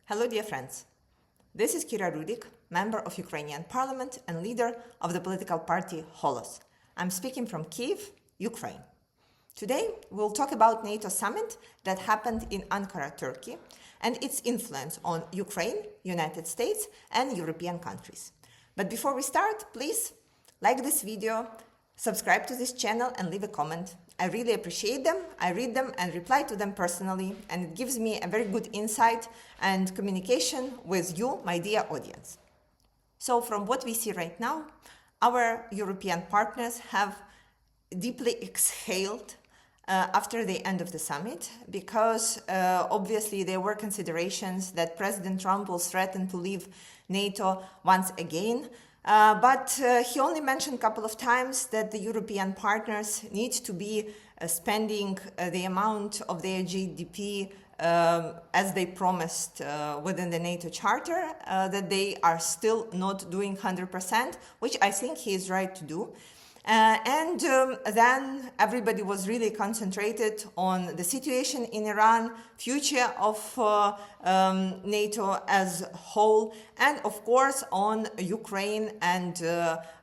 Hello, dear friends. This is Kira Rudik, member of Ukrainian parliament and leader of the political party Holos. I'm speaking from Kyiv, Ukraine. Today, we'll talk about NATO Summit that happened in Ankara, Turkey, and its influence on Ukraine, United States, and European countries. But before we start, please like this video, subscribe to this channel, and leave a comment. I really appreciate them. I read them and reply to them personally, and it gives me a very good insight and communication with you, my dear audience. So from what we see right now, our European partners have deeply exhaled after the end of the summit, because obviously there were considerations that President Trump will threaten to leave NATO once again. But he only mentioned a couple of times that the European partners need to be spending the amount of their GDP as they promised within the NATO Charter, that they are still not doing 100%, which I think he is right to do. Then everybody was really concentrated on the situation in Iran, future of NATO as a whole, and of course on Ukraine and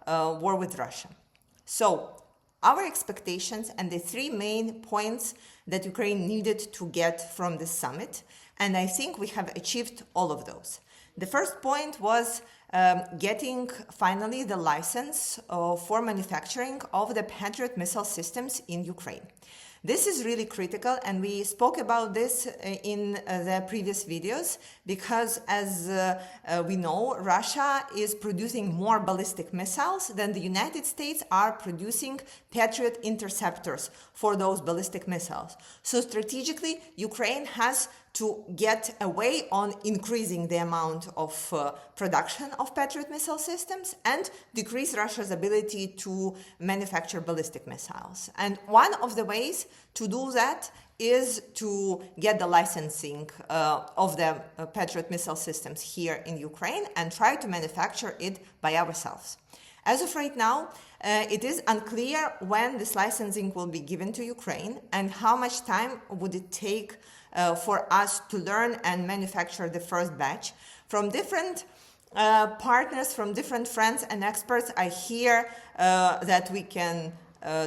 war with Russia. So our expectations and the three main points that Ukraine needed to get from this summit, and I think we have achieved all of those. The first point was getting finally the license for manufacturing of the Patriot missile systems in Ukraine. This is really critical, and we spoke about this in the previous videos, because as we know, Russia is producing more ballistic missiles than the United States are producing Patriot interceptors for those ballistic missiles. So strategically, Ukraine has to get away on increasing the amount of production of Patriot missile systems and decrease Russia's ability to manufacture ballistic missiles. And one of the ways to do that is to get the licensing of the Patriot missile systems here in Ukraine and try to manufacture it by ourselves. As of right now, it is unclear when this licensing will be given to Ukraine and how much time would it take for us to learn and manufacture the first batch. From different partners, from different friends and experts, I hear that we can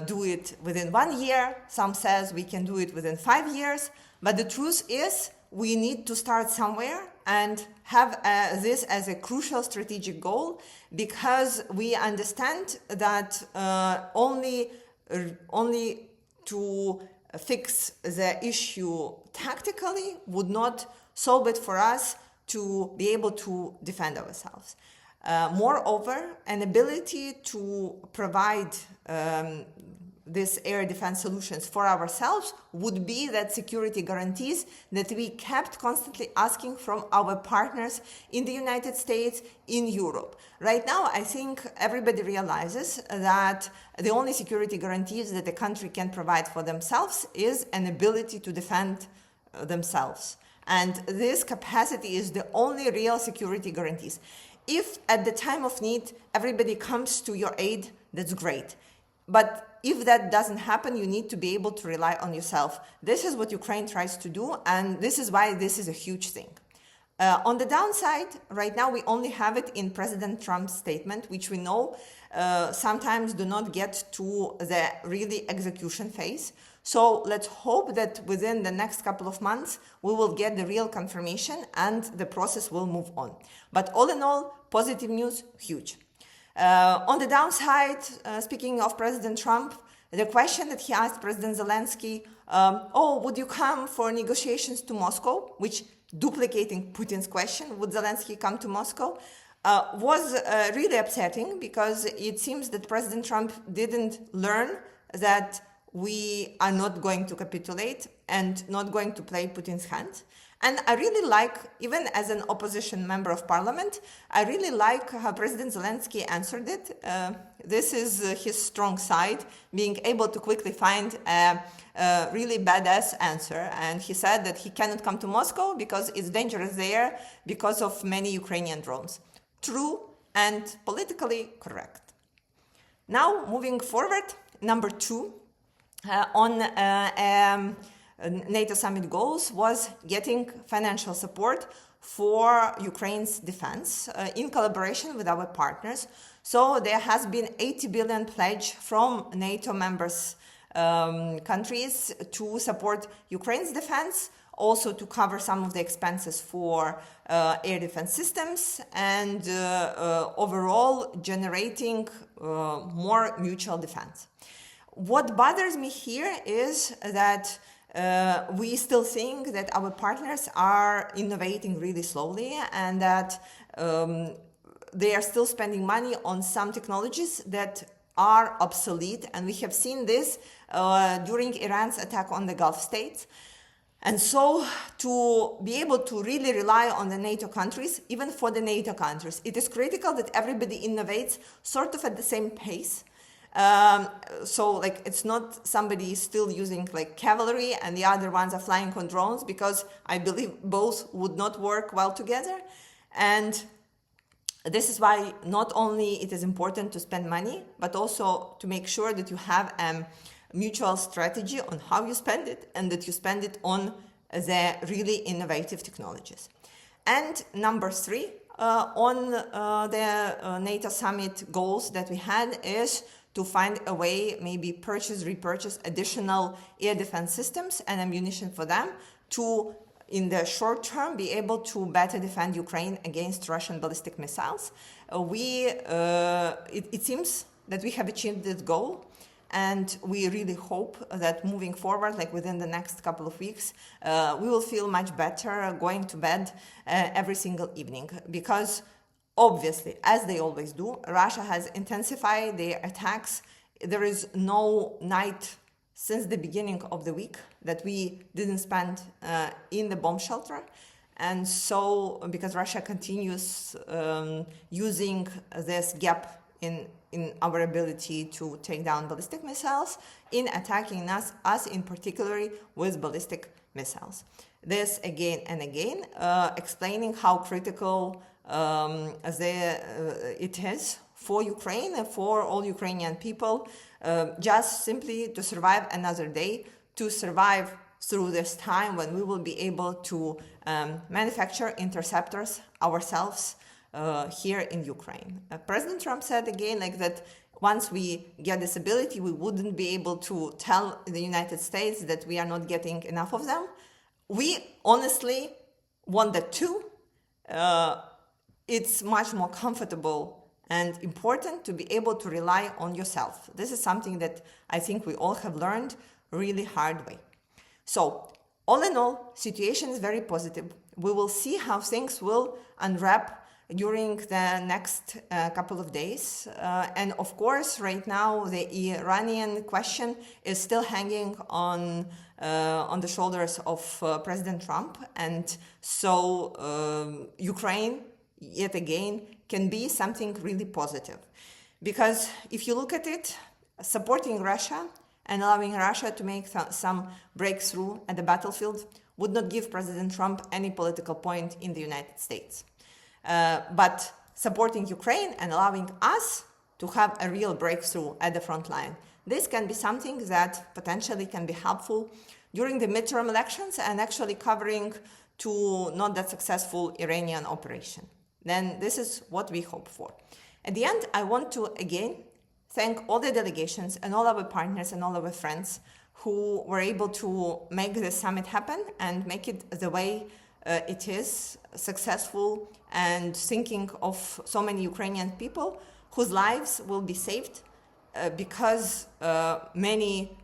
do it within 1 year. Some says we can do it within 5 years. But the truth is, we need to start somewhere and have this as a crucial strategic goal, because we understand that only to fix the issue tactically would not solve it for us to be able to defend ourselves. Moreover, an ability to provide this air defense solutions for ourselves would be that security guarantees that we kept constantly asking from our partners in the United States, in Europe. Right now, I think everybody realizes that the only security guarantees that a country can provide for themselves is an ability to defend themselves. And this capacity is the only real security guarantees. If at the time of need, everybody comes to your aid, that's great. But if that doesn't happen, you need to be able to rely on yourself. This is what Ukraine tries to do, and this is why this is a huge thing. On the downside, right now we only have it in President Trump's statement, which we know sometimes do not get to the really execution phase. So let's hope that within the next couple of months, we will get the real confirmation and the process will move on. But all in all, positive news, huge. On the downside, speaking of President Trump, the question that he asked President Zelensky, would you come for negotiations to Moscow, which duplicating Putin's question, would Zelensky come to Moscow, was really upsetting, because it seems that President Trump didn't learn that we are not going to capitulate and not going to play Putin's hand. And I really like, even as an opposition member of parliament, I really like how President Zelensky answered it. This is his strong side, being able to quickly find a really badass answer. And he said that he cannot come to Moscow because it's dangerous there because of many Ukrainian drones. True and politically correct. Now, moving forward, number two, on NATO Summit goals was getting financial support for Ukraine's defense in collaboration with our partners. So there has been 80 billion pledge from NATO members countries to support Ukraine's defense, also to cover some of the expenses for air defense systems, and overall generating more mutual defense. What bothers me here is that we still think that our partners are innovating really slowly, and that they are still spending money on some technologies that are obsolete. And we have seen this during Iran's attack on the Gulf states. And so to be able to really rely on the NATO countries, even for the NATO countries, it is critical that everybody innovates sort of at the same pace. So like it's not somebody still using like cavalry and the other ones are flying on drones, because I believe both would not work well together. And this is why not only it is important to spend money, but also to make sure that you have a mutual strategy on how you spend it, and that you spend it on the really innovative technologies. And number three, on the NATO Summit goals that we had is to find a way, maybe repurchase additional air defense systems and ammunition for them to, in the short term, be able to better defend Ukraine against Russian ballistic missiles. It seems that we have achieved this goal, and we really hope that moving forward, like within the next couple of weeks, we will feel much better going to bed every single evening, because obviously, as they always do, Russia has intensified their attacks. There is no night since the beginning of the week that we didn't spend in the bomb shelter. And so, because Russia continues using this gap in our ability to take down ballistic missiles, in attacking us in particular with ballistic missiles. This again and again, explaining how critical it is for Ukraine and for all Ukrainian people, just simply to survive another day, to survive through this time when we will be able to manufacture interceptors ourselves here in Ukraine. President Trump said again like that once we get this ability, we wouldn't be able to tell the United States that we are not getting enough of them. We honestly want that too. It's much more comfortable and important to be able to rely on yourself. This is something that I think we all have learned really hard way. So all in all, situation is very positive. We will see how things will unwrap during the next couple of days. And of course, right now, the Iranian question is still hanging on the shoulders of President Trump. And so Ukraine, yet again, can be something really positive. Because if you look at it, supporting Russia and allowing Russia to make some breakthrough at the battlefield would not give President Trump any political point in the United States. But supporting Ukraine and allowing us to have a real breakthrough at the front line, this can be something that potentially can be helpful during the midterm elections and actually covering to not that successful Iranian operation. Then this is what we hope for. At the end, I want to again thank all the delegations and all our partners and all our friends who were able to make this summit happen and make it the way it is, successful, and thinking of so many Ukrainian people whose lives will be saved because many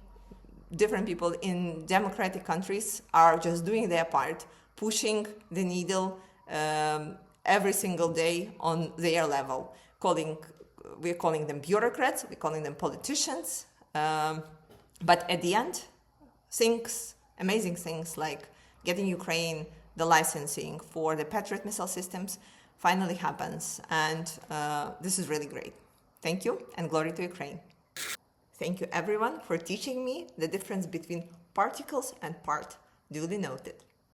different people in democratic countries are just doing their part, pushing the needle every single day on their level. We're calling them bureaucrats, we're calling them politicians, but at the end, amazing things like getting Ukraine the licensing for the Patriot missile systems finally happens, and this is really great. Thank you, and glory to Ukraine. Thank you everyone for teaching me the difference between particles and part. Duly noted.